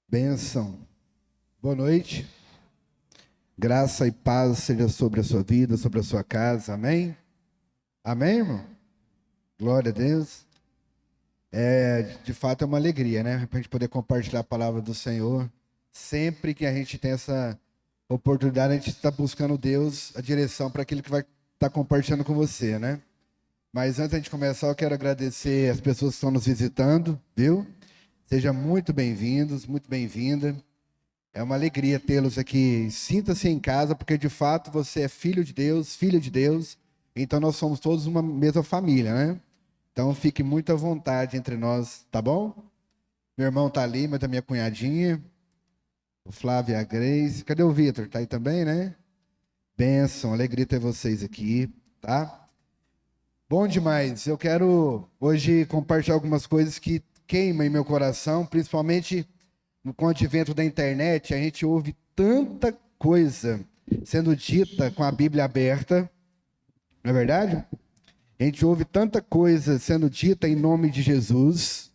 Bênção. Boa noite. Graça e paz seja sobre a sua vida, sobre a sua casa. Amém? Amém, irmão? Glória a Deus. De fato é uma alegria, né? Para a gente poder compartilhar a palavra do Senhor. Sempre que a gente tem essa oportunidade, a gente está buscando Deus, a direção para aquilo que vai estar compartilhando com você, né? Mas antes de começar, eu quero agradecer as pessoas que estão nos visitando, viu? Sejam muito bem-vindos, muito bem-vinda. É uma alegria tê-los aqui. Sinta-se em casa, porque de fato você é filho de Deus, filha de Deus. Então nós somos todos uma mesma família, né? Então fique muito à vontade entre nós, tá bom? Meu irmão tá ali, mas a minha cunhadinha, o Flávio e a Grace. Cadê o Vitor? Tá aí também, né? Bênção, alegria ter vocês aqui, tá? Bom demais. Eu quero hoje compartilhar algumas coisas que queimam em meu coração, principalmente com o advento da internet. A gente ouve tanta coisa sendo dita com a Bíblia aberta, não é verdade? A gente ouve tanta coisa sendo dita em nome de Jesus,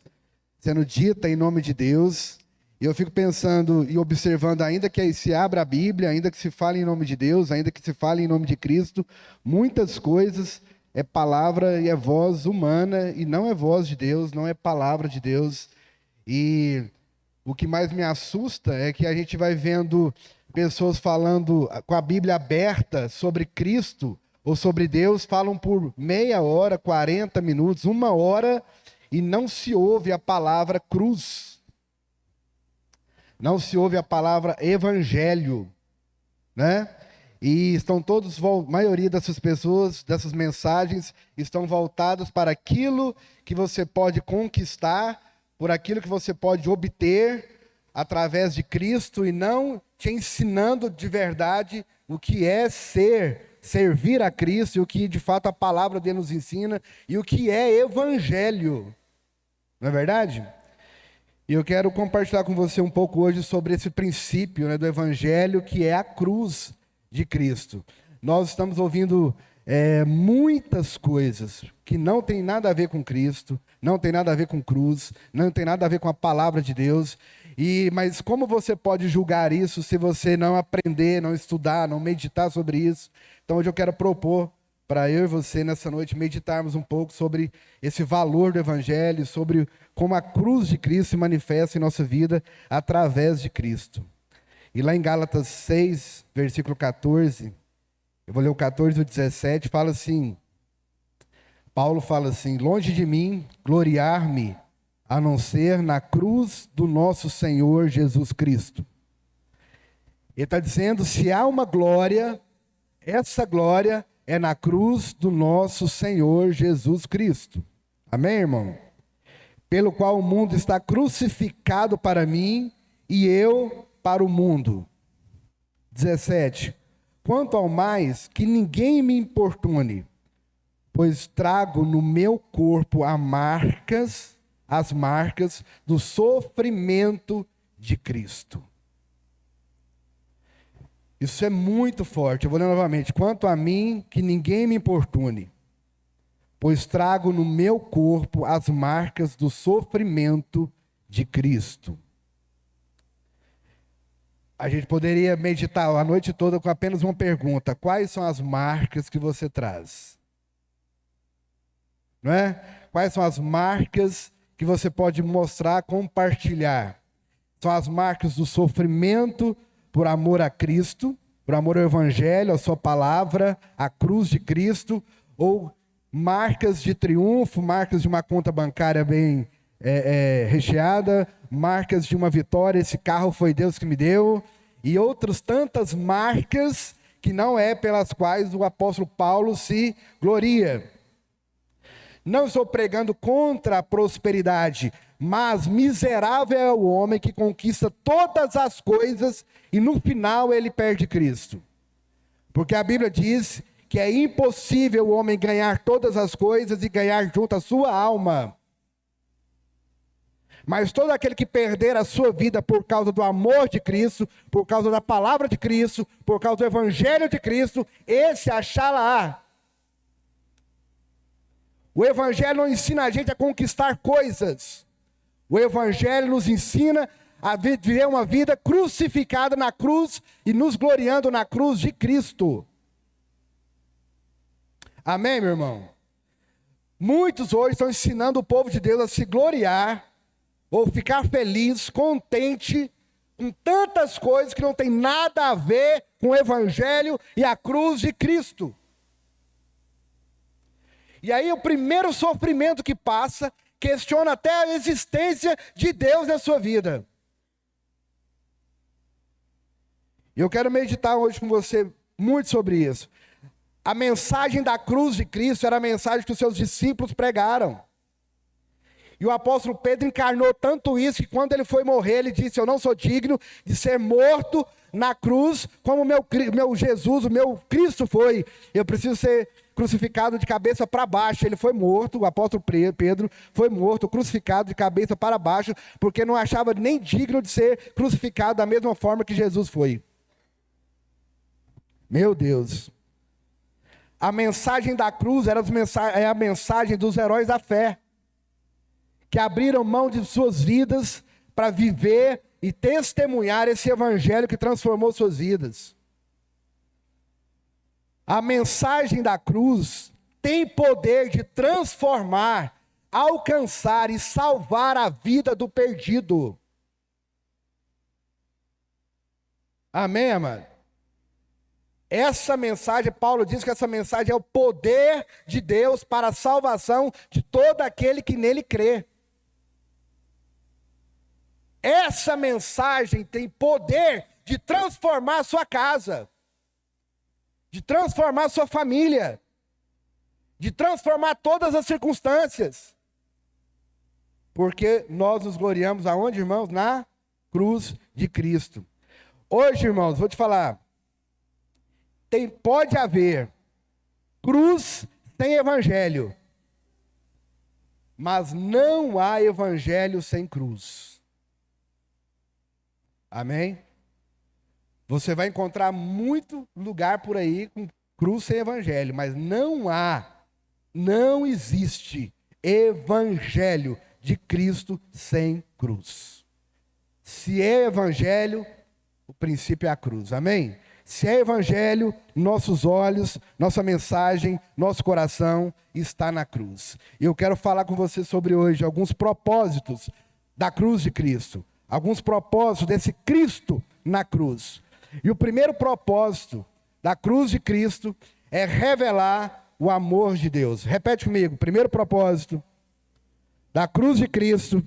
sendo dita em nome de Deus, e eu fico pensando e observando, ainda que se abra a Bíblia, ainda que se fale em nome de Deus, ainda que se fale em nome de Cristo, muitas coisas é palavra e é voz humana, e não é voz de Deus, não é palavra de Deus. E o que mais me assusta é que a gente vai vendo pessoas falando com a Bíblia aberta sobre Cristo ou sobre Deus, falam por meia hora, 40 minutos, 1 hora, e não se ouve a palavra cruz. Não se ouve a palavra evangelho, né? E estão todos, a maioria dessas pessoas, dessas mensagens, estão voltadas para aquilo que você pode conquistar, por aquilo que você pode obter através de Cristo, e não te ensinando de verdade o que é servir a Cristo, e o que de fato a palavra dele nos ensina, e o que é evangelho. Não é verdade? E eu quero compartilhar com você um pouco hoje sobre esse princípio, né, do evangelho, que é a cruz de Cristo. Nós estamos ouvindo muitas coisas que não tem nada a ver com Cristo, não tem nada a ver com cruz, não tem nada a ver com a palavra de Deus. Mas como você pode julgar isso se você não aprender, não estudar, não meditar sobre isso? Então hoje eu quero propor para eu e você nessa noite meditarmos um pouco sobre esse valor do evangelho, sobre como a cruz de Cristo se manifesta em nossa vida através de Cristo. E lá em Gálatas 6, versículo 14, eu vou ler o 14 e o 17, fala assim, Paulo fala assim: longe de mim gloriar-me, a não ser na cruz do nosso Senhor Jesus Cristo. Ele está dizendo, se há uma glória, essa glória é na cruz do nosso Senhor Jesus Cristo. Amém, irmão? Pelo qual o mundo está crucificado para mim e eu para o mundo. 17. Quanto ao mais, que ninguém me importune, pois trago no meu corpo as marcas do sofrimento de Cristo. Isso é muito forte. Eu vou ler novamente. Quanto a mim, que ninguém me importune, pois trago no meu corpo as marcas do sofrimento de Cristo. A gente poderia meditar a noite toda com apenas uma pergunta: quais são as marcas que você traz? Não é? Quais são as marcas que você pode mostrar, compartilhar? São as marcas do sofrimento por amor a Cristo, por amor ao Evangelho, a sua palavra, a cruz de Cristo, ou marcas de triunfo, marcas de uma conta bancária bem recheada, marcas de uma vitória, esse carro foi Deus que me deu, e outras tantas marcas que não é pelas quais o apóstolo Paulo se gloria. Não estou pregando contra a prosperidade, mas miserável é o homem que conquista todas as coisas e no final ele perde Cristo. Porque a Bíblia diz que é impossível o homem ganhar todas as coisas e ganhar junto a sua alma. Mas todo aquele que perder a sua vida por causa do amor de Cristo, por causa da palavra de Cristo, por causa do evangelho de Cristo, esse achará. O evangelho não ensina a gente a conquistar coisas. O evangelho nos ensina a viver uma vida crucificada na cruz e nos gloriando na cruz de Cristo. Amém, meu irmão? Muitos hoje estão ensinando o povo de Deus a se gloriar, ou ficar feliz, contente, com tantas coisas que não tem nada a ver com o Evangelho e a cruz de Cristo. E aí o primeiro sofrimento que passa, questiona até a existência de Deus na sua vida. E eu quero meditar hoje com você muito sobre isso. A mensagem da cruz de Cristo era a mensagem que os seus discípulos pregaram. E o apóstolo Pedro encarnou tanto isso que quando ele foi morrer, ele disse: eu não sou digno de ser morto na cruz como meu Jesus, o meu Cristo foi. Eu preciso ser crucificado de cabeça para baixo. Ele foi morto, o apóstolo Pedro foi morto, crucificado de cabeça para baixo, porque não achava nem digno de ser crucificado da mesma forma que Jesus foi. Meu Deus. A mensagem da cruz é a mensagem dos heróis da fé, que abriram mão de suas vidas para viver e testemunhar esse evangelho que transformou suas vidas. A mensagem da cruz tem poder de transformar, alcançar e salvar a vida do perdido. Amém, amado? Essa mensagem, Paulo diz que essa mensagem é o poder de Deus para a salvação de todo aquele que nele crê. Essa mensagem tem poder de transformar a sua casa, de transformar a sua família, de transformar todas as circunstâncias. Porque nós nos gloriamos aonde, irmãos? Na cruz de Cristo. Hoje, irmãos, vou te falar, pode haver cruz sem evangelho, mas não há evangelho sem cruz. Amém? Você vai encontrar muito lugar por aí com cruz sem evangelho, mas não existe evangelho de Cristo sem cruz. Se é evangelho, o princípio é a cruz. Amém? Se é evangelho, nossos olhos, nossa mensagem, nosso coração está na cruz. E eu quero falar com você sobre hoje alguns propósitos da cruz de Cristo. Alguns propósitos desse Cristo na cruz. E o primeiro propósito da cruz de Cristo é revelar o amor de Deus. Repete comigo. Primeiro propósito da cruz de Cristo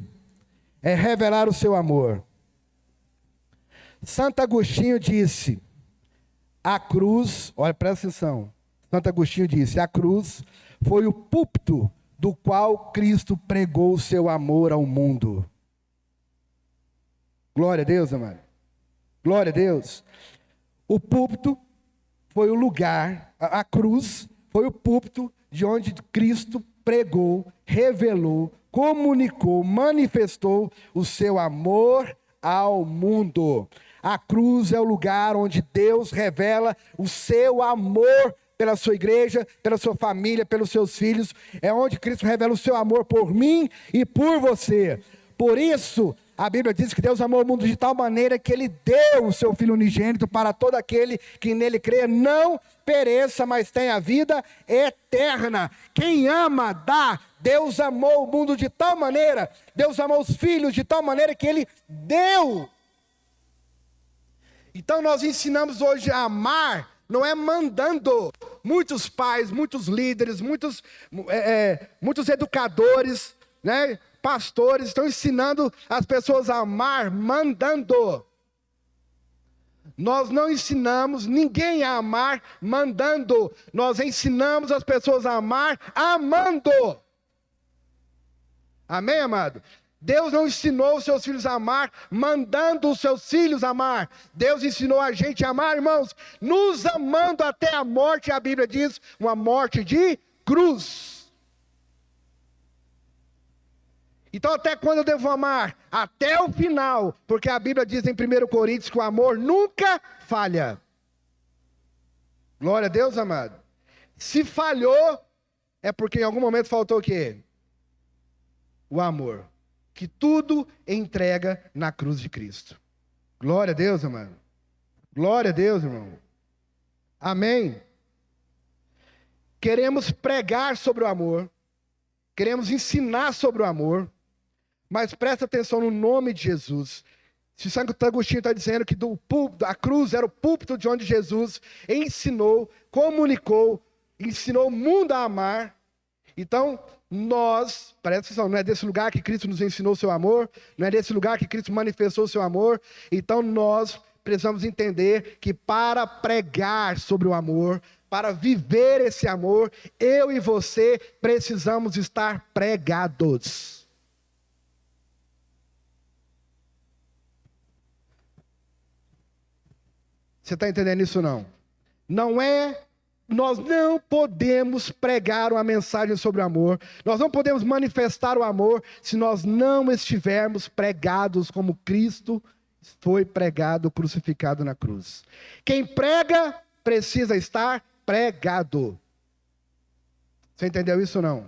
é revelar o seu amor. Santo Agostinho disse: a cruz, olha, presta atenção. Santo Agostinho disse: a cruz foi o púlpito do qual Cristo pregou o seu amor ao mundo. Glória a Deus, amado. Glória a Deus. O púlpito foi o lugar, a cruz foi o púlpito de onde Cristo pregou, revelou, comunicou, manifestou o seu amor ao mundo. A cruz é o lugar onde Deus revela o seu amor pela sua igreja, pela sua família, pelos seus filhos. É onde Cristo revela o seu amor por mim e por você. Por isso, a Bíblia diz que Deus amou o mundo de tal maneira que Ele deu o seu Filho unigênito para todo aquele que nele crê, não pereça, mas tenha vida eterna. Quem ama, dá. Deus amou o mundo de tal maneira, Deus amou os filhos de tal maneira que Ele deu. Então nós ensinamos hoje a amar, não é mandando. Muitos pais, muitos líderes, muitos educadores, né, pastores estão ensinando as pessoas a amar mandando. Nós não ensinamos ninguém a amar mandando. Nós ensinamos as pessoas a amar amando. Amém, amado? Deus não ensinou os seus filhos a amar mandando os seus filhos a amar. Deus ensinou a gente a amar, irmãos, nos amando até a morte. A Bíblia diz, uma morte de cruz. Então até quando eu devo amar? Até o final, porque a Bíblia diz em 1 Coríntios que o amor nunca falha. Glória a Deus, amado. Se falhou, é porque em algum momento faltou o quê? O amor. que tudo entrega na cruz de Cristo. Glória a Deus, irmão. Glória a Deus, irmão. Amém. Queremos pregar sobre o amor, queremos ensinar sobre o amor, mas presta atenção no nome de Jesus. Se Santo Agostinho está dizendo que a cruz era o púlpito de onde Jesus ensinou, comunicou, ensinou o mundo a amar. Então, presta atenção, não é desse lugar que Cristo nos ensinou o seu amor, não é desse lugar que Cristo manifestou o seu amor. Então, nós precisamos entender que para pregar sobre o amor, para viver esse amor, eu e você precisamos estar pregados. Você está entendendo isso não? Nós não podemos pregar uma mensagem sobre o amor, nós não podemos manifestar o amor se nós não estivermos pregados como Cristo foi pregado, crucificado na cruz. Quem prega precisa estar pregado. Você entendeu isso ou não?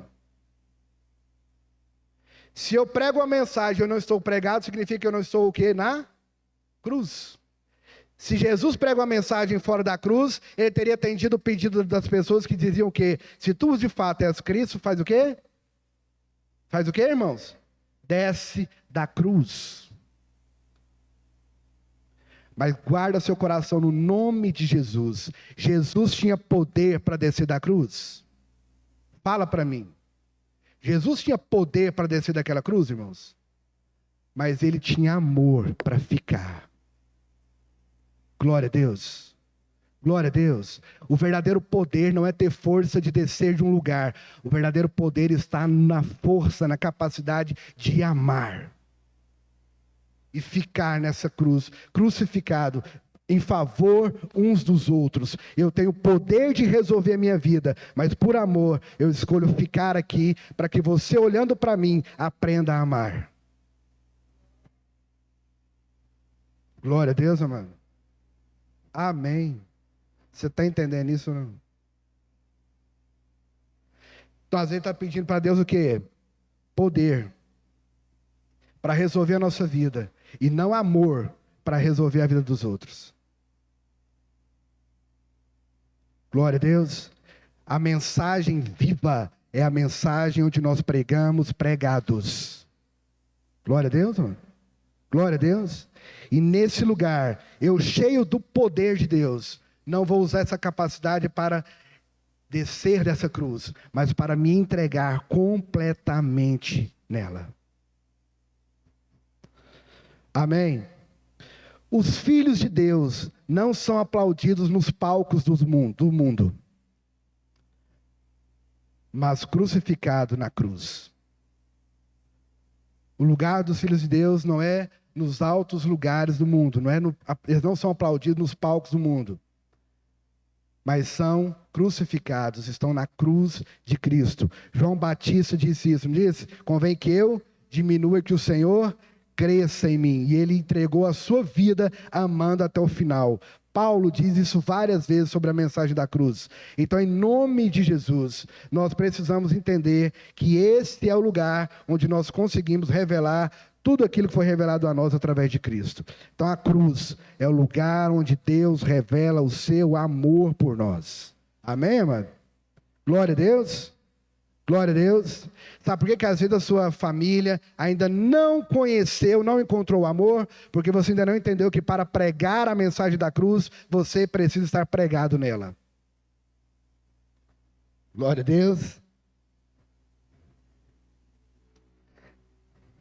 Se eu prego uma mensagem e eu não estou pregado, significa que eu não estou o quê? Na cruz. Se Jesus prega uma mensagem fora da cruz, ele teria atendido o pedido das pessoas que diziam que se tu de fato és Cristo, faz o quê? Faz o quê, irmãos? Desce da cruz. Mas guarda seu coração no nome de Jesus. Jesus tinha poder para descer da cruz? Fala para mim. Jesus tinha poder para descer daquela cruz, irmãos? Mas ele tinha amor para ficar. Glória a Deus. Glória a Deus. O verdadeiro poder não é ter força de descer de um lugar. O verdadeiro poder está na força, na capacidade de amar. E ficar nessa cruz, crucificado, em favor uns dos outros. Eu tenho o poder de resolver a minha vida, mas por amor, eu escolho ficar aqui, para que você, olhando para mim, aprenda a amar. Glória a Deus, amado. Amém. Você está entendendo isso ou não? Então, às vezes está pedindo para Deus o quê? Poder. Para resolver a nossa vida. E não amor para resolver a vida dos outros. Glória a Deus. A mensagem viva é a mensagem onde nós pregamos pregados. Glória a Deus, mano. Glória a Deus. E nesse lugar, eu cheio do poder de Deus, não vou usar essa capacidade para descer dessa cruz, mas para me entregar completamente nela. Amém? Os filhos de Deus não são aplaudidos nos palcos do mundo, mas crucificados na cruz. O lugar dos filhos de Deus não é nos altos lugares do mundo, eles não são aplaudidos nos palcos do mundo, mas são crucificados, estão na cruz de Cristo. João Batista disse isso, não disse? Convém que eu diminua e que o Senhor cresça em mim. E ele entregou a sua vida amando até o final. Paulo diz isso várias vezes sobre a mensagem da cruz. Então, em nome de Jesus, nós precisamos entender que esse é o lugar onde nós conseguimos revelar tudo aquilo que foi revelado a nós através de Cristo. Então, a cruz é o lugar onde Deus revela o seu amor por nós. Amém, amado? Glória a Deus. Glória a Deus. Sabe por que às vezes a sua família ainda não conheceu, não encontrou o amor? Porque você ainda não entendeu que para pregar a mensagem da cruz, você precisa estar pregado nela. Glória a Deus.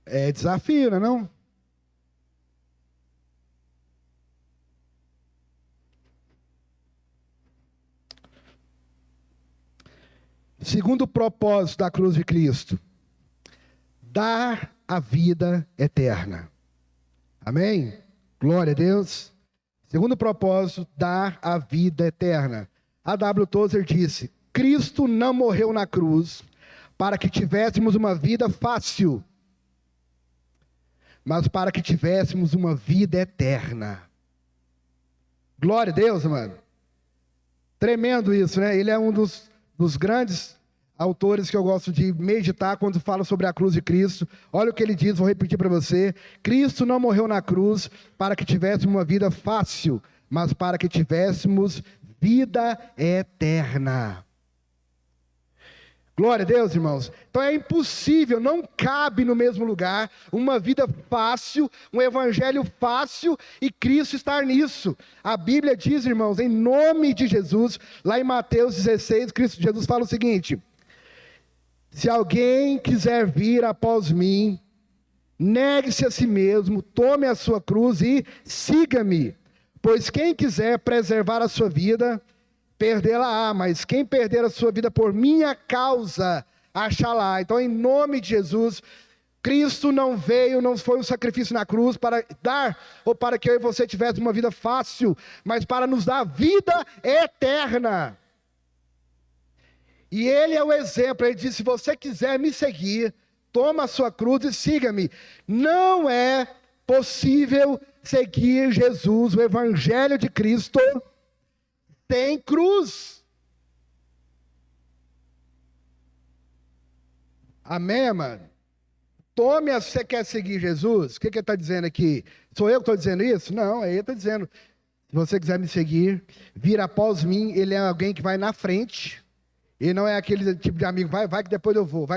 É desafio, não é não? Segundo propósito da cruz de Cristo, dar a vida eterna. Amém? Glória a Deus. Segundo propósito, dar a vida eterna. A W. Tozer disse: Cristo não morreu na cruz para que tivéssemos uma vida fácil, mas para que tivéssemos uma vida eterna. Glória a Deus, mano. Tremendo isso, né? Ele é um dos grandes autores que eu gosto de meditar quando falo sobre a cruz de Cristo. Olha o que ele diz, vou repetir para você. Cristo não morreu na cruz para que tivéssemos uma vida fácil, mas para que tivéssemos vida eterna. Glória a Deus, irmãos. Então é impossível, não cabe no mesmo lugar uma vida fácil, um evangelho fácil e Cristo estar nisso. A Bíblia diz, irmãos, em nome de Jesus, lá em Mateus 16, Cristo Jesus fala o seguinte: se alguém quiser vir após mim, negue-se a si mesmo, tome a sua cruz e siga-me. Pois quem quiser preservar a sua vida, perdê-la-á, mas quem perder a sua vida por minha causa, achá-la. Então, em nome de Jesus, Cristo não veio, não foi um sacrifício na cruz para dar, ou para que eu e você tivéssemos uma vida fácil, mas para nos dar vida eterna. E Ele é o exemplo, Ele disse: se você quiser me seguir, toma a sua cruz e siga-me. Não é possível seguir Jesus, o Evangelho de Cristo, tem cruz. Amém, amado? Você quer seguir Jesus? O que ele está dizendo aqui? Sou eu que estou dizendo isso? Não, ele está dizendo: se você quiser me seguir, vir após mim. Ele é alguém que vai na frente. Ele não é aquele tipo de amigo, vai que depois eu vou,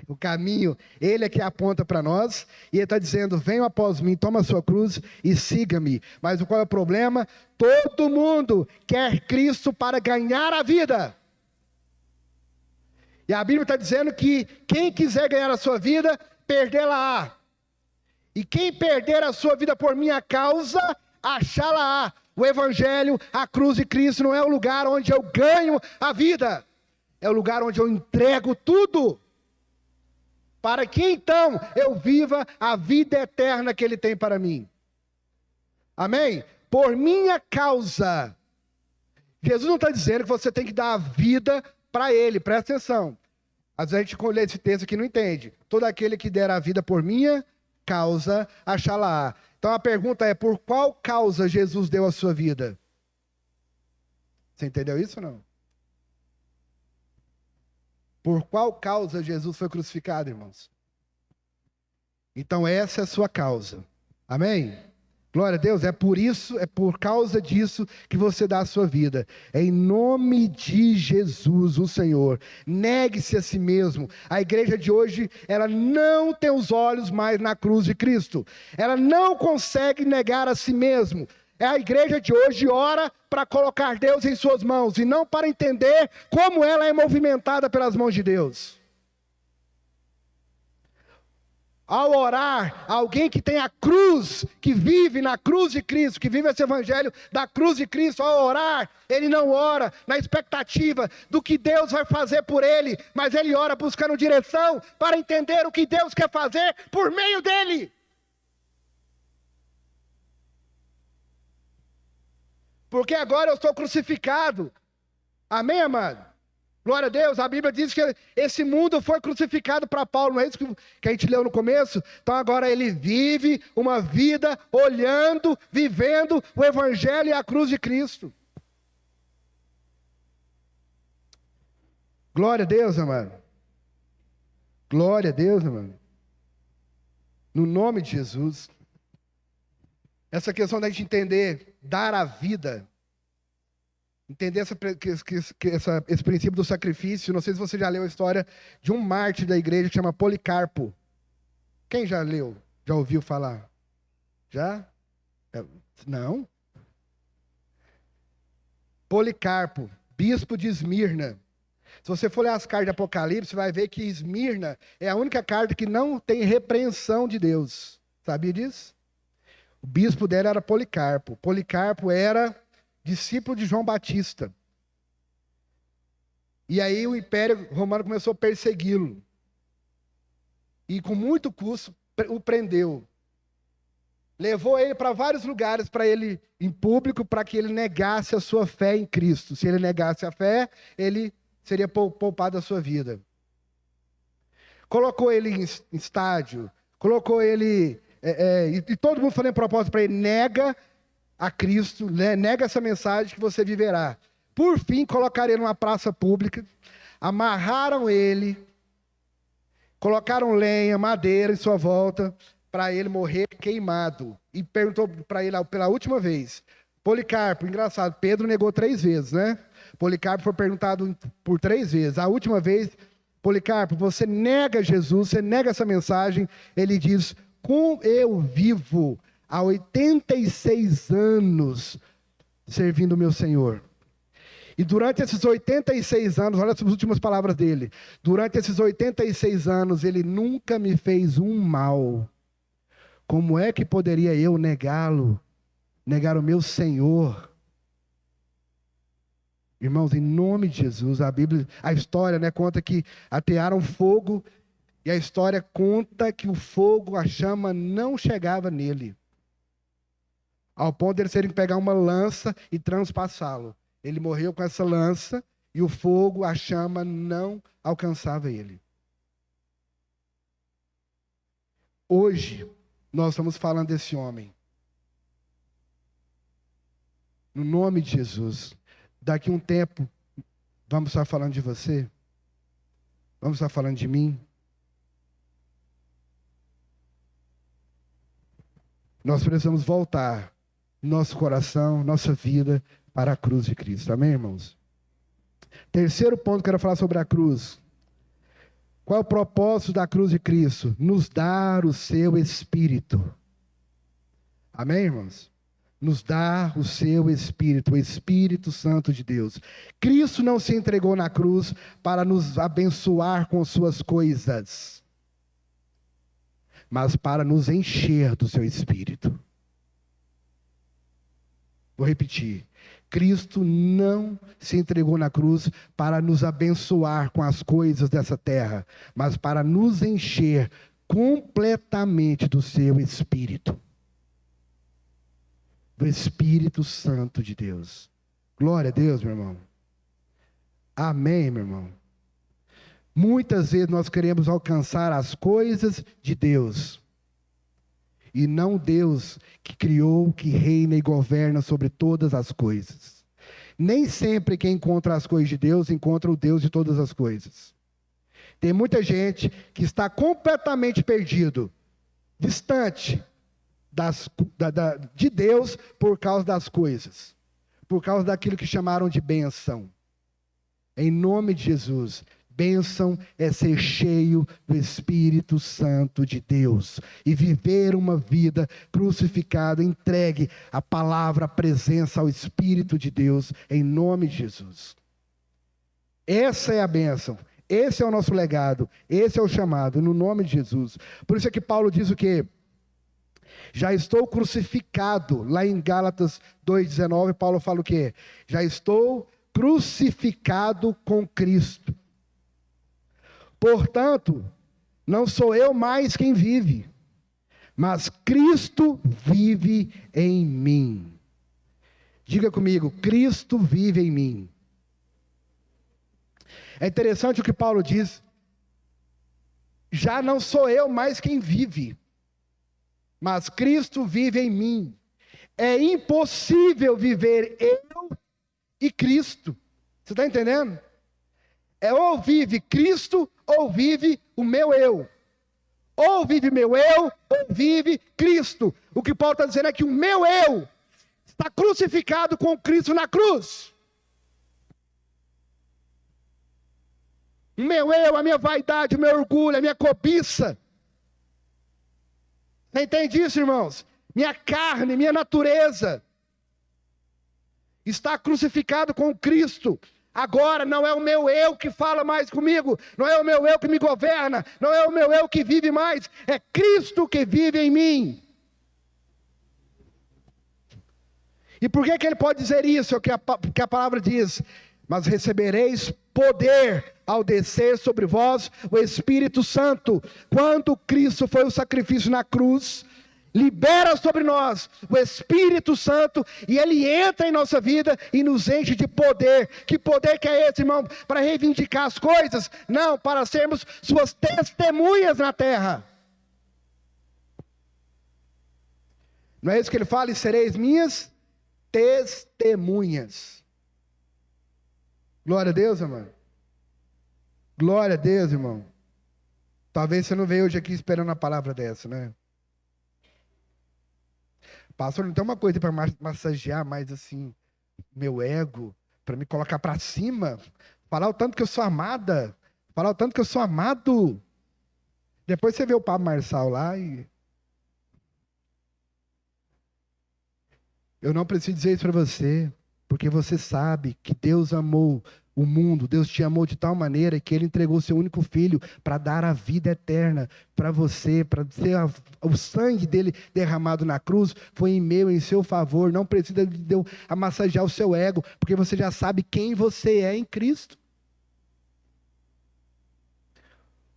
o caminho, ele é que aponta para nós, e ele está dizendo: venha após mim, toma a sua cruz e siga-me. Mas qual é o problema? Todo mundo quer Cristo para ganhar a vida. E a Bíblia está dizendo que quem quiser ganhar a sua vida, perdê-la-á. E quem perder a sua vida por minha causa, achá-la-á. O Evangelho, a cruz de Cristo, não é o lugar onde eu ganho a vida. É o lugar onde eu entrego tudo, para que então eu viva a vida eterna que Ele tem para mim. Amém? Por minha causa. Jesus não está dizendo que você tem que dar a vida para Ele, presta atenção. Às vezes a gente lê esse texto aqui e não entende. Todo aquele que der a vida por minha causa, achá-la. Então a pergunta é: por qual causa Jesus deu a sua vida? Você entendeu isso ou não? Por qual causa Jesus foi crucificado, irmãos? Então essa é a sua causa. Amém? Glória a Deus. É por isso, é por causa disso que você dá a sua vida. É em nome de Jesus, o Senhor. Negue-se a si mesmo. A igreja de hoje, ela não tem os olhos mais na cruz de Cristo. Ela não consegue negar a si mesmo. A igreja de hoje ora para colocar Deus em suas mãos e não para entender como ela é movimentada pelas mãos de Deus. Ao orar, alguém que tem a cruz, que vive na cruz de Cristo, que vive esse evangelho da cruz de Cristo, ao orar, ele não ora na expectativa do que Deus vai fazer por ele, mas ele ora buscando direção para entender o que Deus quer fazer por meio dele. Porque agora eu estou crucificado. Amém, amado? Glória a Deus. A Bíblia diz que esse mundo foi crucificado para Paulo. Não é isso que a gente leu no começo? Então agora ele vive uma vida olhando, vivendo o Evangelho e a cruz de Cristo. Glória a Deus, amado. Glória a Deus, amado. No nome de Jesus. Essa questão da gente entender, dar a vida, entender esse princípio do sacrifício. Não sei se você já leu a história de um mártir da igreja que chama Policarpo. Quem já leu? Já ouviu falar? Já? Não? Policarpo, bispo de Esmirna. Se você for ler as cartas de Apocalipse, você vai ver que Esmirna é a única carta que não tem repreensão de Deus. Sabia disso? O bispo dela era Policarpo. Policarpo era discípulo de João Batista. E aí o Império Romano começou a persegui-lo. E com muito custo o prendeu. Levou ele para vários lugares para ele, em público, para que ele negasse a sua fé em Cristo. Se ele negasse a fé, ele seria poupado da sua vida. Colocou ele em estádio, colocou ele... e todo mundo fazendo propósito para ele: nega a Cristo, nega essa mensagem que você viverá. Por fim, colocaram ele numa praça pública. amarraram ele, colocaram lenha, madeira em sua volta, para ele morrer queimado. E perguntou para ele pela última vez, Policarpo, engraçado, Pedro negou 3 vezes, né? Policarpo foi perguntado por 3 vezes. A última vez, Policarpo, você nega Jesus, você nega essa mensagem. Ele diz, como eu vivo há 86 anos servindo o meu Senhor. E durante esses 86 anos, olha as últimas palavras dele. Durante esses 86 anos, ele nunca me fez um mal. Como é que poderia eu negá-lo? Negar o meu Senhor? Irmãos, em nome de Jesus, a história, né, conta que atearam fogo, e a história conta que o fogo, a chama, não chegava nele. Ao ponto de eles terem que pegar uma lança e transpassá-lo. Ele morreu com essa lança, e o fogo, a chama, não alcançava ele. Hoje, nós estamos falando desse homem. No nome de Jesus. Daqui a um tempo, vamos estar falando de você? Vamos estar falando de mim? Nós precisamos voltar nosso coração, nossa vida para a cruz de Cristo. Amém, irmãos? Terceiro ponto que eu quero falar sobre a cruz. Qual é o propósito da cruz de Cristo? Nos dar o seu Espírito. Amém, irmãos? Nos dar o seu Espírito, o Espírito Santo de Deus. Cristo não se entregou na cruz para nos abençoar com suas coisas, mas para nos encher do seu Espírito. Vou repetir. Cristo não se entregou na cruz para nos abençoar com as coisas dessa terra, mas para nos encher completamente do seu Espírito. Do Espírito Santo de Deus. Glória a Deus, meu irmão. Amém, meu irmão. Muitas vezes nós queremos alcançar as coisas de Deus, e não Deus que criou, que reina e governa sobre todas as coisas. Nem sempre quem encontra as coisas de Deus, encontra o Deus de todas as coisas. Tem muita gente que está completamente perdido, distante de Deus por causa das coisas, por causa daquilo que chamaram de bênção. Em nome de Jesus, bênção é ser cheio do Espírito Santo de Deus e viver uma vida crucificada, entregue à palavra, à presença, ao Espírito de Deus, em nome de Jesus. Essa é a bênção, esse é o nosso legado, esse é o chamado, no nome de Jesus. Por isso é que Paulo diz o quê? Já estou crucificado. Lá em Gálatas 2,19, Paulo fala o quê? Já estou crucificado com Cristo. Portanto, não sou eu mais quem vive, mas Cristo vive em mim. Diga comigo, Cristo vive em mim. É interessante o que Paulo diz. Já não sou eu mais quem vive, mas Cristo vive em mim. É impossível viver eu e Cristo. Você está entendendo? É ou vive Cristo, ou vive o meu eu. Ou vive meu eu, ou vive Cristo. O que Paulo está dizendo é que o meu eu está crucificado com Cristo na cruz. O meu eu, a minha vaidade, o meu orgulho, a minha cobiça. Você entende isso, irmãos? Minha carne, minha natureza está crucificado com Cristo. Agora não é o meu eu que fala mais comigo, não é o meu eu que me governa, não é o meu eu que vive mais, é Cristo que vive em mim. E por que ele pode dizer isso? É o que a palavra diz: mas recebereis poder ao descer sobre vós o Espírito Santo. Quando Cristo foi o sacrifício na cruz, libera sobre nós o Espírito Santo, e Ele entra em nossa vida e nos enche de poder. Que poder que é esse, irmão? Para reivindicar as coisas? Não, para sermos suas testemunhas na terra. Não é isso que ele fala? E sereis minhas testemunhas. Glória a Deus, amado. Glória a Deus, irmão. Talvez você não veio hoje aqui esperando uma palavra dessa, né? Pastor, não tem uma coisa para massagear mais assim, meu ego, para me colocar para cima, falar o tanto que eu sou amada, falar o tanto que eu sou amado. Depois você vê o Pablo Marçal lá e... Eu não preciso dizer isso para você, porque você sabe que Deus amou o mundo, Deus te amou de tal maneira que Ele entregou o seu único filho para dar a vida eterna para você, para ser o sangue dele derramado na cruz, foi em meu, em seu favor. Não precisa de Deus massagear o seu ego, porque você já sabe quem você é em Cristo.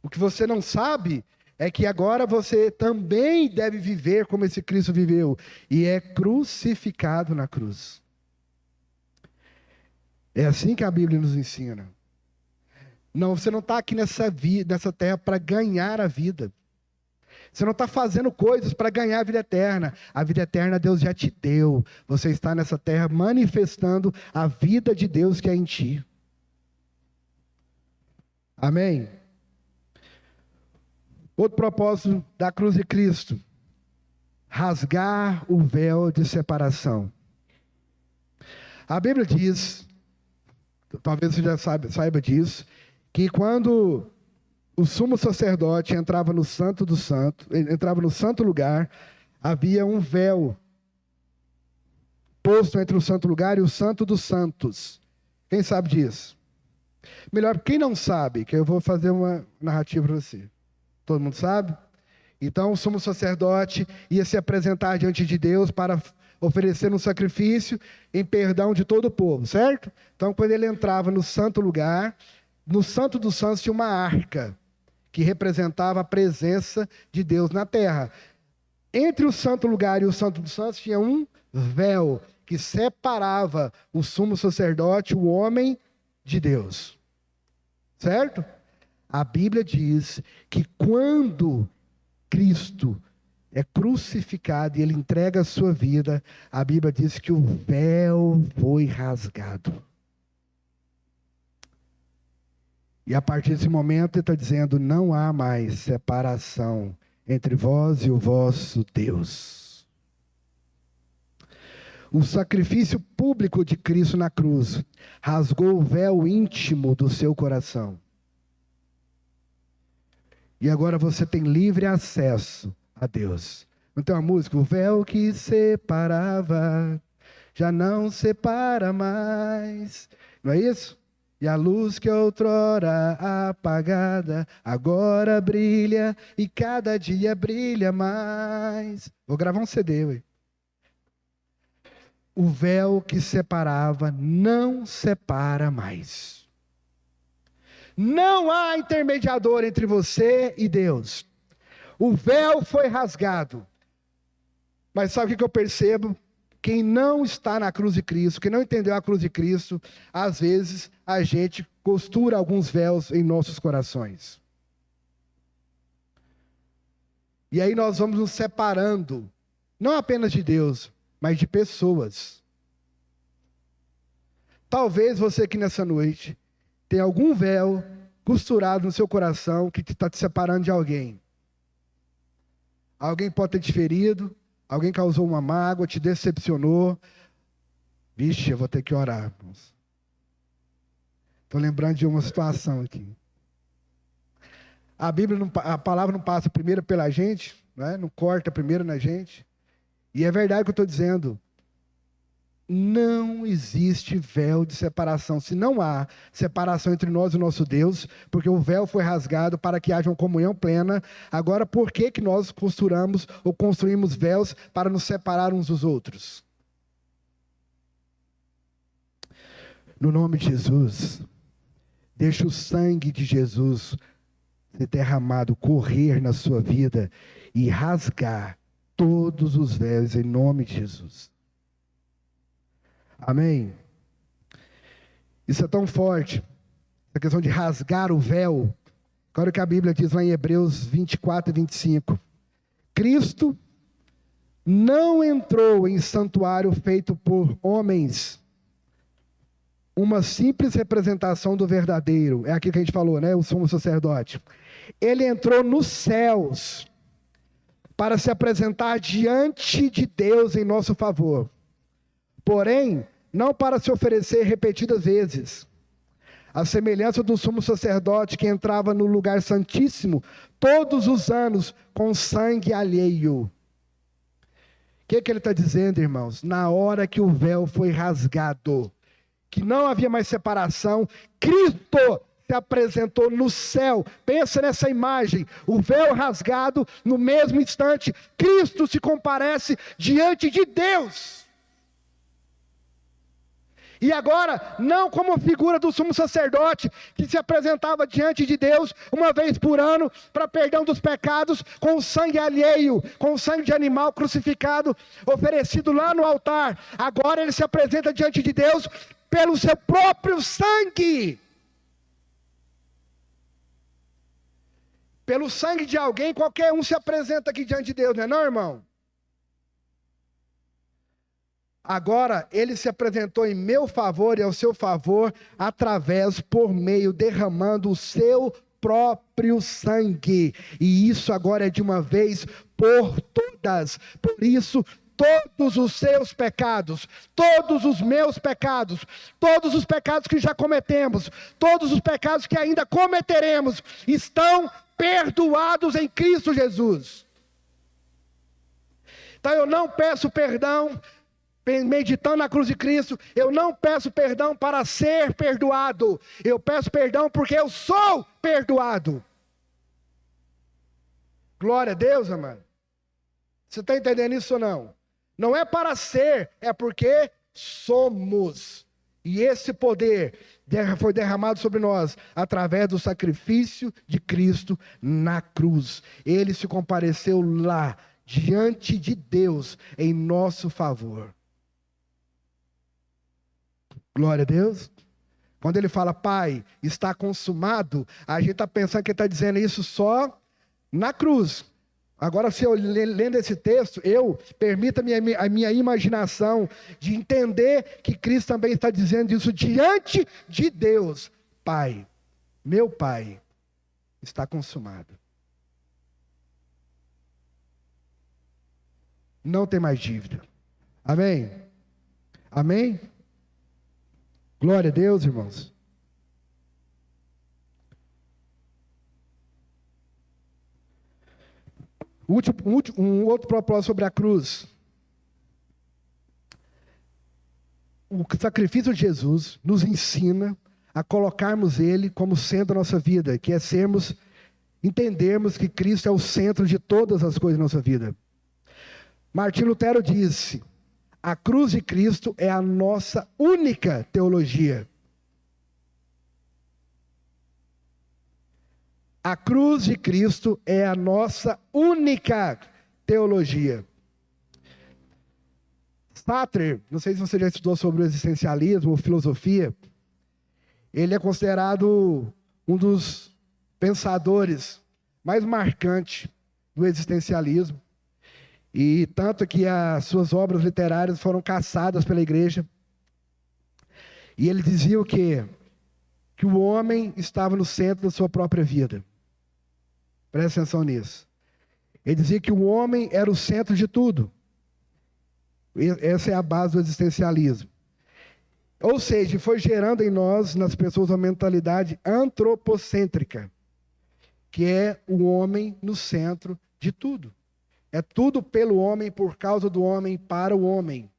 O que você não sabe é que agora você também deve viver como esse Cristo viveu, e é crucificado na cruz. É assim que a Bíblia nos ensina. Não, você não está aqui nessa terra para ganhar a vida. Você não está fazendo coisas para ganhar a vida eterna. A vida eterna Deus já te deu. Você está nessa terra manifestando a vida de Deus que é em ti. Amém? Outro propósito da cruz de Cristo: rasgar o véu de separação. A Bíblia diz, talvez você já saiba disso, que quando o sumo sacerdote entrava no santo do santo, entrava no santo lugar, havia um véu posto entre o santo lugar e o santo dos santos. Quem sabe disso? Melhor, quem não sabe, que eu vou fazer uma narrativa para você. Todo mundo sabe? Então o sumo sacerdote ia se apresentar diante de Deus para oferecer um sacrifício em perdão de todo o povo, certo? Então quando ele entrava no santo lugar, no santo dos santos tinha uma arca, que representava a presença de Deus na terra. Entre o santo lugar e o santo dos santos tinha um véu, que separava o sumo sacerdote, o homem, de Deus. Certo? A Bíblia diz que quando Cristo é crucificado e Ele entrega a sua vida, a Bíblia diz que o véu foi rasgado. E a partir desse momento Ele está dizendo, não há mais separação entre vós e o vosso Deus. O sacrifício público de Cristo na cruz rasgou o véu íntimo do seu coração. E agora você tem livre acesso a Deus. Não tem uma música? O véu que separava já não separa mais. Não é isso? E a luz que outrora apagada agora brilha e cada dia brilha mais. Vou gravar um CD, ué. O véu que separava não separa mais. Não há intermediador entre você e Deus. O véu foi rasgado. Mas sabe o que eu percebo? Quem não está na cruz de Cristo, quem não entendeu a cruz de Cristo, às vezes a gente costura alguns véus em nossos corações. E aí nós vamos nos separando, não apenas de Deus, mas de pessoas. Talvez você aqui nessa noite tem algum véu costurado no seu coração que está te separando de alguém. Alguém pode ter te ferido, alguém causou uma mágoa, te decepcionou. Vixe, eu vou ter que orar. Estou lembrando de uma situação aqui. A palavra não passa primeiro pela gente, né? Não corta primeiro na gente. E é verdade o que eu estou dizendo. Não existe véu de separação. Se não há separação entre nós e o nosso Deus, porque o véu foi rasgado para que haja uma comunhão plena, agora por que nós costuramos ou construímos véus para nos separar uns dos outros? No nome de Jesus, deixa o sangue de Jesus ser derramado, correr na sua vida e rasgar todos os véus em nome de Jesus. Amém? Isso é tão forte, essa questão de rasgar o véu. Olha o que a Bíblia diz lá em Hebreus 24 e 25. Cristo não entrou em santuário feito por homens, uma simples representação do verdadeiro. É aquilo que a gente falou, né? O sumo sacerdote. Ele entrou nos céus para se apresentar diante de Deus em nosso favor. Porém, não para se oferecer repetidas vezes. A semelhança do sumo sacerdote que entrava no lugar santíssimo todos os anos com sangue alheio. O que ele está dizendo, irmãos? Na hora que o véu foi rasgado, que não havia mais separação, Cristo se apresentou no céu. Pensa nessa imagem, o véu rasgado, no mesmo instante, Cristo se comparece diante de Deus. E agora, não como figura do sumo sacerdote, que se apresentava diante de Deus uma vez por ano, para perdão dos pecados, com sangue alheio, com sangue de animal crucificado, oferecido lá no altar. Agora ele se apresenta diante de Deus pelo seu próprio sangue. Pelo sangue de alguém, qualquer um se apresenta aqui diante de Deus, não é não, irmão? Agora, ele se apresentou em meu favor e ao seu favor, por meio, derramando o seu próprio sangue. E isso agora é de uma vez por todas. Por isso, todos os seus pecados, todos os meus pecados, todos os pecados que já cometemos, todos os pecados que ainda cometeremos, estão perdoados em Cristo Jesus. Então eu não peço perdão meditando na cruz de Cristo, eu não peço perdão para ser perdoado, eu peço perdão porque eu sou perdoado. Glória a Deus, amado. Você está entendendo isso ou não? Não é para ser, é porque somos. E esse poder foi derramado sobre nós através do sacrifício de Cristo na cruz. Ele se compareceu lá, diante de Deus, em nosso favor. Glória a Deus. Quando ele fala, Pai, está consumado, a gente está pensando que ele está dizendo isso só na cruz. Agora, se eu lendo esse texto, permita-me a minha imaginação de entender que Cristo também está dizendo isso diante de Deus. Pai, meu Pai, está consumado. Não tem mais dívida. Amém? Amém? Glória a Deus, irmãos. Um outro propósito sobre a cruz. O sacrifício de Jesus nos ensina a colocarmos Ele como centro da nossa vida, que é entendermos que Cristo é o centro de todas as coisas da nossa vida. Martinho Lutero disse: a cruz de Cristo é a nossa única teologia. A cruz de Cristo é a nossa única teologia. Sartre, não sei se você já estudou sobre o existencialismo ou filosofia, ele é considerado um dos pensadores mais marcantes do existencialismo. E tanto que as suas obras literárias foram caçadas pela igreja. E ele dizia o quê? Que o homem estava no centro da sua própria vida. Presta atenção nisso. Ele dizia que o homem era o centro de tudo. Essa é a base do existencialismo. Ou seja, foi gerando em nós, nas pessoas, uma mentalidade antropocêntrica, que é o homem no centro de tudo. É tudo pelo homem, por causa do homem, para o homem.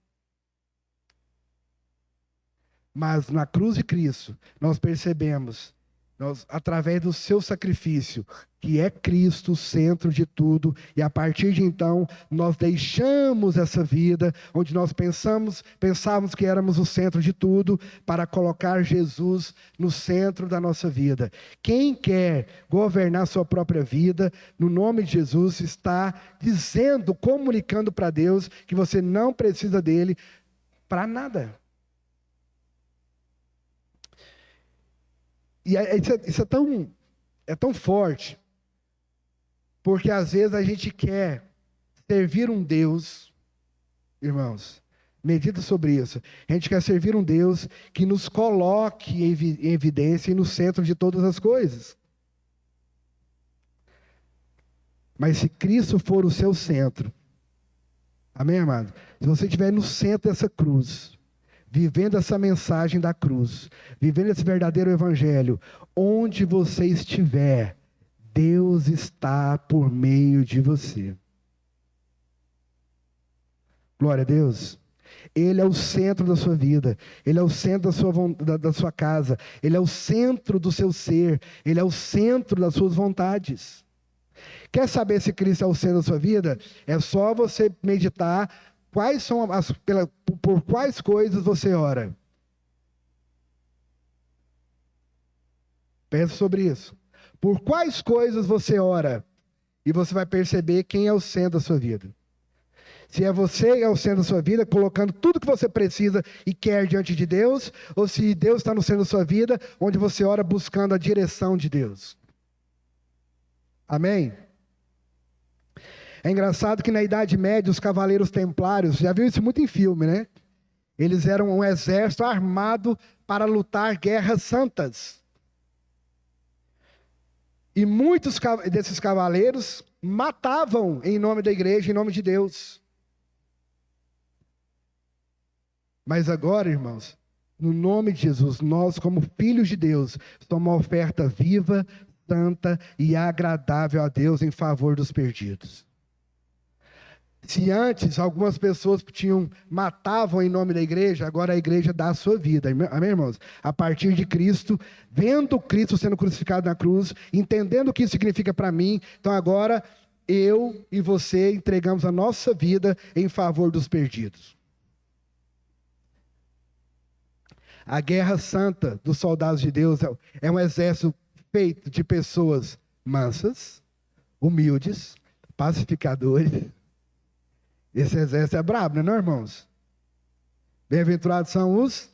Mas na cruz de Cristo, nós percebemos, através do seu sacrifício, que é Cristo o centro de tudo, e a partir de então, nós deixamos essa vida, onde nós pensávamos que éramos o centro de tudo, para colocar Jesus no centro da nossa vida. Quem quer governar sua própria vida, no nome de Jesus, está dizendo, comunicando para Deus, que você não precisa dele para nada. E isso é tão forte, porque às vezes a gente quer servir um Deus, irmãos, Medita sobre isso. A gente quer servir um Deus que nos coloque em evidência e no centro de todas as coisas. Mas se Cristo for o seu centro, amém, amado? Se você estiver no centro dessa cruz, vivendo essa mensagem da cruz, vivendo esse verdadeiro evangelho, onde você estiver, Deus está por meio de você. Glória a Deus. Ele é o centro da sua vida, Ele é o centro da sua casa, Ele é o centro do seu ser, Ele é o centro das suas vontades. Quer saber se Cristo é o centro da sua vida? É só você meditar por quais coisas você ora. Pensa sobre isso. Por quais coisas você ora? E você vai perceber quem é o centro da sua vida. Se é você que é o centro da sua vida, colocando tudo que você precisa e quer diante de Deus, ou se Deus está no centro da sua vida, onde você ora buscando a direção de Deus. Amém? É engraçado que na Idade Média, os cavaleiros templários, já viu isso muito em filme, né? Eles eram um exército armado para lutar guerras santas. E muitos desses cavaleiros matavam em nome da igreja, em nome de Deus. Mas agora, irmãos, no nome de Jesus, nós como filhos de Deus, somos uma oferta viva, santa e agradável a Deus em favor dos perdidos. Se antes algumas pessoas matavam em nome da igreja, agora a igreja dá a sua vida, amém, irmãos? A partir de Cristo, vendo Cristo sendo crucificado na cruz, entendendo o que isso significa para mim, então agora eu e você entregamos a nossa vida em favor dos perdidos. A guerra santa dos soldados de Deus é um exército feito de pessoas mansas, humildes, pacificadores. Esse exército é brabo, não é, irmãos? Bem-aventurados são os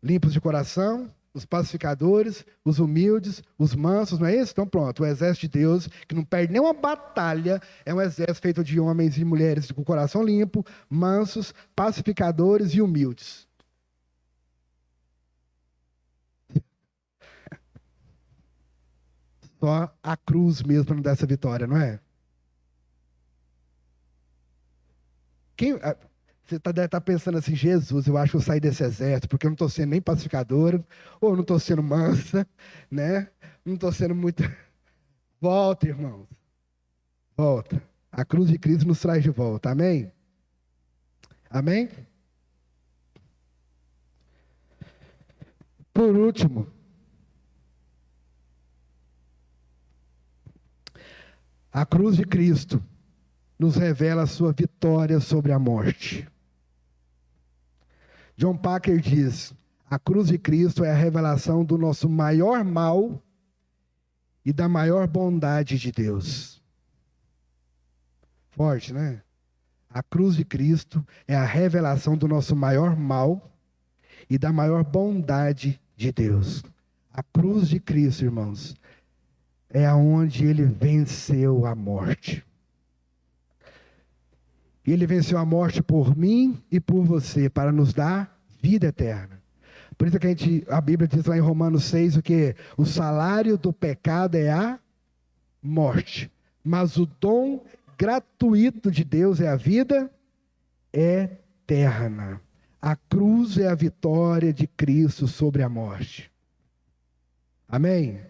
limpos de coração, os pacificadores, os humildes, os mansos, não é isso? Então pronto, o exército de Deus, que não perde nenhuma batalha, é um exército feito de homens e mulheres com o coração limpo, mansos, pacificadores e humildes. Só a cruz mesmo para não dar essa vitória, não é? Você deve estar pensando assim, Jesus, eu acho que eu saí desse exército, porque eu não estou sendo nem pacificadora, ou eu não estou sendo mansa, né? Não estou sendo muito... Volta, irmãos. Volta. A cruz de Cristo nos traz de volta, amém? Amém? Por último, a cruz de Cristo nos revela a sua vitória sobre a morte. John Packer diz: a cruz de Cristo é a revelação do nosso maior mal e da maior bondade de Deus. Forte, né? A cruz de Cristo é a revelação do nosso maior mal e da maior bondade de Deus. A cruz de Cristo, irmãos, é aonde ele venceu a morte. E ele venceu a morte por mim e por você, para nos dar vida eterna. Por isso que a Bíblia diz lá em Romanos 6, o que? O salário do pecado é a morte. Mas o dom gratuito de Deus é a vida eterna. A cruz é a vitória de Cristo sobre a morte. Amém?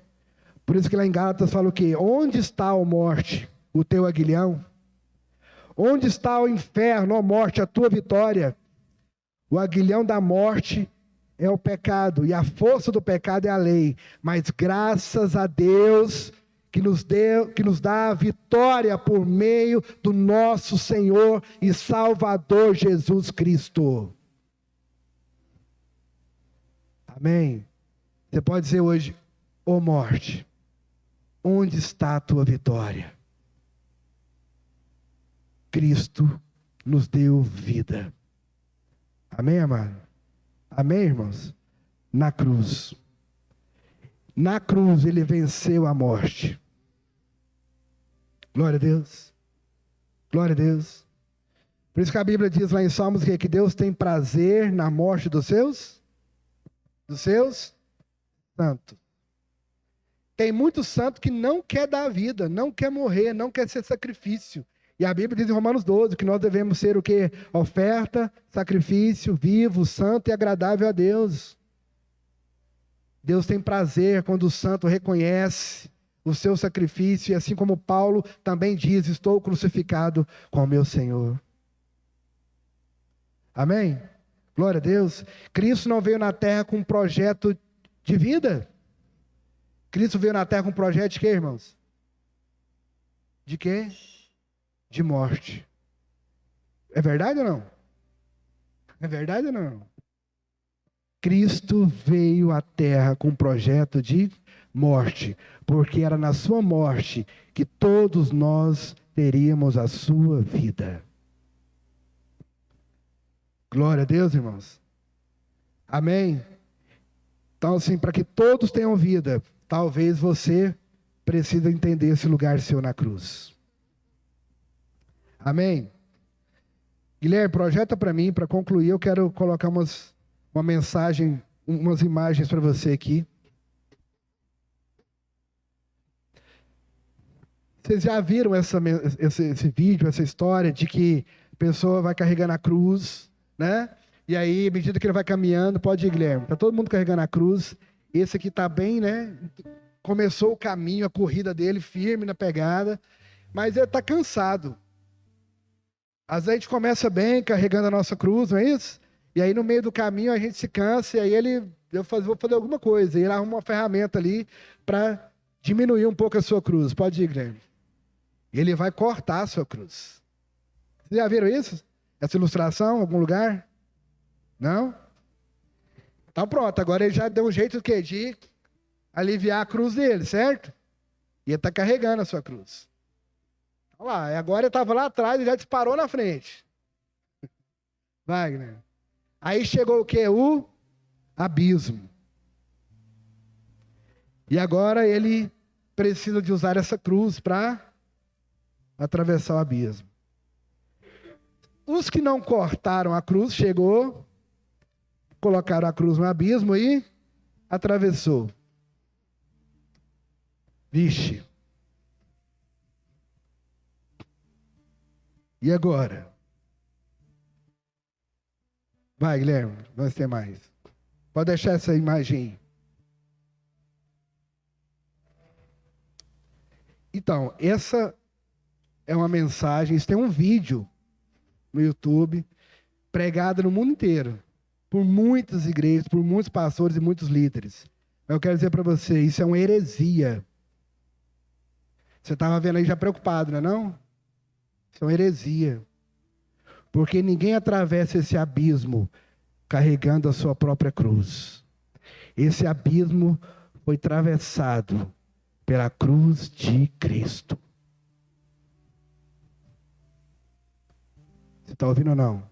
Por isso que lá em Gálatas fala o quê? Onde está, ó morte, o teu aguilhão? Onde está o inferno, ó morte, a tua vitória? O aguilhão da morte é o pecado, e a força do pecado é a lei. Mas graças a Deus que nos dá a vitória por meio do nosso Senhor e Salvador Jesus Cristo. Amém? Você pode dizer hoje: ó morte, onde está a tua vitória? Cristo nos deu vida. Amém, amado? Amém, irmãos? Na cruz. Na cruz ele venceu a morte. Glória a Deus. Glória a Deus. Por isso que a Bíblia diz lá em Salmos que Deus tem prazer na morte dos seus santos. Tem muito santo que não quer dar vida, não quer morrer, não quer ser sacrifício. E a Bíblia diz em Romanos 12 que nós devemos ser o quê? Oferta, sacrifício, vivo, santo e agradável a Deus. Deus tem prazer quando o santo reconhece o seu sacrifício, e assim como Paulo também diz, estou crucificado com o meu Senhor. Amém? Glória a Deus. Cristo não veio na terra com um projeto de vida. Cristo veio na terra com um projeto de quê, irmãos? De quê? De morte. É verdade ou não? É verdade ou não? Cristo veio à terra com um projeto de morte, porque era na sua morte que todos nós teríamos a sua vida. Glória a Deus, irmãos. Amém? Então, assim, para que todos tenham vida, talvez você precise entender esse lugar seu na cruz. Amém? Guilherme, projeta para mim, para concluir, eu quero colocar uma mensagem, umas imagens para você aqui. Vocês já viram esse vídeo, essa história de que a pessoa vai carregando a cruz, né? E aí, à medida que ele vai caminhando, pode ir, Guilherme, tá todo mundo carregando a cruz. Esse aqui tá bem, né? Começou o caminho, a corrida dele, firme na pegada, mas ele tá cansado. Às vezes a gente começa bem, carregando a nossa cruz, não é isso? E aí no meio do caminho a gente se cansa, e aí vou fazer alguma coisa, e ele arruma uma ferramenta ali para diminuir um pouco a sua cruz. Pode ir, Guilherme. Ele vai cortar a sua cruz. Vocês já viram isso? Essa ilustração em algum lugar? Não? Então pronto, agora ele já deu um jeito de aliviar a cruz dele, certo? E ele está carregando a sua cruz. Olha lá, agora ele estava lá atrás e já disparou na frente. Wagner. Aí chegou o quê? O abismo. E agora ele precisa de usar essa cruz para atravessar o abismo. Os que não cortaram a cruz, chegou, colocaram a cruz no abismo e atravessou. Vixe. E agora? Vai, Guilherme, vamos ter mais. Pode deixar essa imagem aí. Então, essa é uma mensagem, isso tem um vídeo no YouTube, pregado no mundo inteiro, por muitas igrejas, por muitos pastores e muitos líderes. Eu quero dizer para você, isso é uma heresia. Você estava vendo aí já preocupado, não é não? Isso é uma heresia. Porque ninguém atravessa esse abismo carregando a sua própria cruz. Esse abismo foi atravessado pela cruz de Cristo. Você está ouvindo ou não?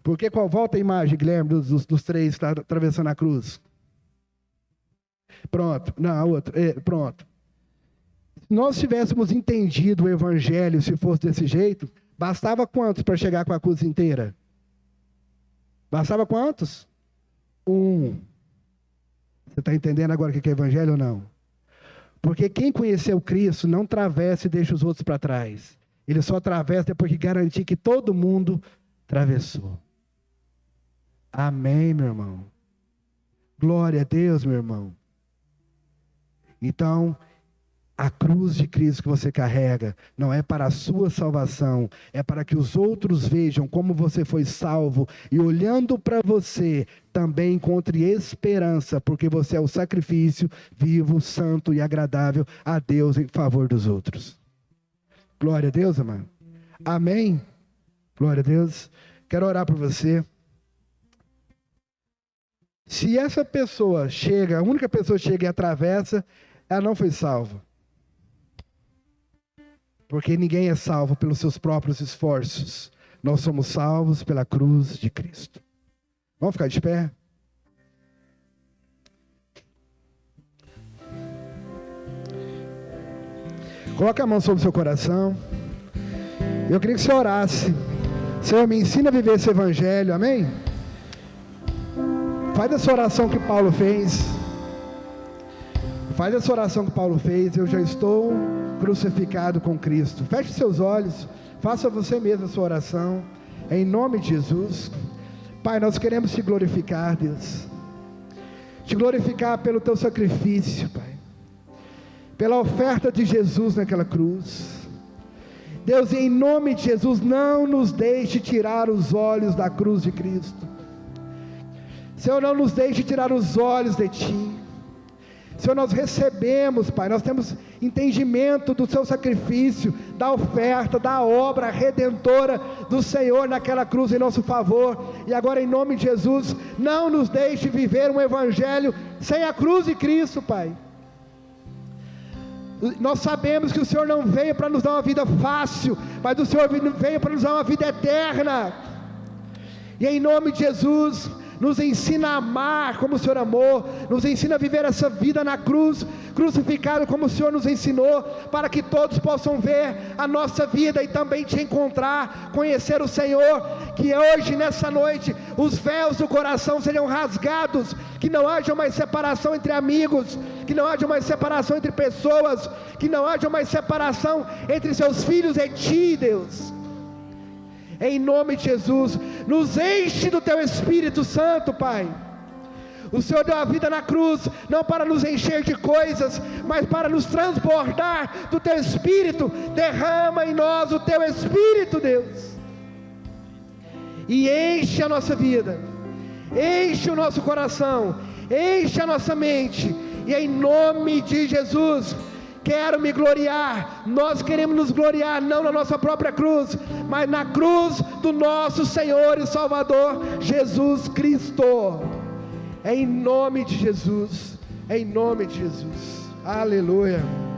Porque qual volta a imagem, Guilherme, dos três que estão atravessando a cruz? Pronto. Não, a outra. Pronto. Se nós tivéssemos entendido o evangelho, se fosse desse jeito, bastava quantos para chegar com a cruz inteira? Bastava quantos? Um. Você está entendendo agora o que é evangelho ou não? Porque quem conheceu Cristo não atravessa e deixa os outros para trás. Ele só atravessa depois que garantir que todo mundo atravessou. Amém, meu irmão? Glória a Deus, meu irmão. Então, a cruz de Cristo que você carrega não é para a sua salvação, é para que os outros vejam como você foi salvo e olhando para você também encontre esperança, porque você é o sacrifício vivo, santo e agradável a Deus em favor dos outros. Glória a Deus, amado. Amém? Glória a Deus. Quero orar por você. Se essa pessoa chega, a única pessoa chega e atravessa, ela não foi salva. Porque ninguém é salvo pelos seus próprios esforços. Nós somos salvos pela cruz de Cristo. Vamos ficar de pé? Coloque a mão sobre o seu coração. Eu queria que você orasse Senhor, me ensina a viver esse evangelho, amém? Faz essa oração que Paulo fez. Faz essa oração que Paulo fez. Eu já estou crucificado com Cristo. Feche seus olhos. Faça você mesmo a sua oração. Em nome de Jesus. Pai, nós queremos te glorificar, Deus. Te glorificar pelo teu sacrifício, Pai. Pela oferta de Jesus naquela cruz. Deus, em nome de Jesus, não nos deixe tirar os olhos da cruz de Cristo. Senhor, não nos deixe tirar os olhos de Ti. Senhor, nós recebemos, Pai, nós temos entendimento do Seu sacrifício, da oferta, da obra redentora do Senhor naquela cruz em nosso favor. E agora, em nome de Jesus, não nos deixe viver um evangelho sem a cruz de Cristo, Pai. Nós sabemos que o Senhor não veio para nos dar uma vida fácil, mas o Senhor veio para nos dar uma vida eterna. E em nome de Jesus, nos ensina a amar como o Senhor amou, nos ensina a viver essa vida na cruz, crucificado como o Senhor nos ensinou, para que todos possam ver a nossa vida e também te encontrar, conhecer o Senhor. Que hoje, nessa noite, os véus do coração sejam rasgados, que não haja mais separação entre amigos, que não haja mais separação entre pessoas, que não haja mais separação entre seus filhos e Ti, Deus. Em nome de Jesus, nos enche do Teu Espírito Santo, Pai. O Senhor deu a vida na cruz, não para nos encher de coisas, mas para nos transbordar do Teu Espírito. Derrama em nós o Teu Espírito, Deus, e enche a nossa vida, enche o nosso coração, enche a nossa mente. E em nome de Jesus, quero me gloriar. Nós queremos nos gloriar não na nossa própria cruz, mas na cruz do nosso Senhor e Salvador Jesus Cristo. Em nome de Jesus, em nome de Jesus. Aleluia.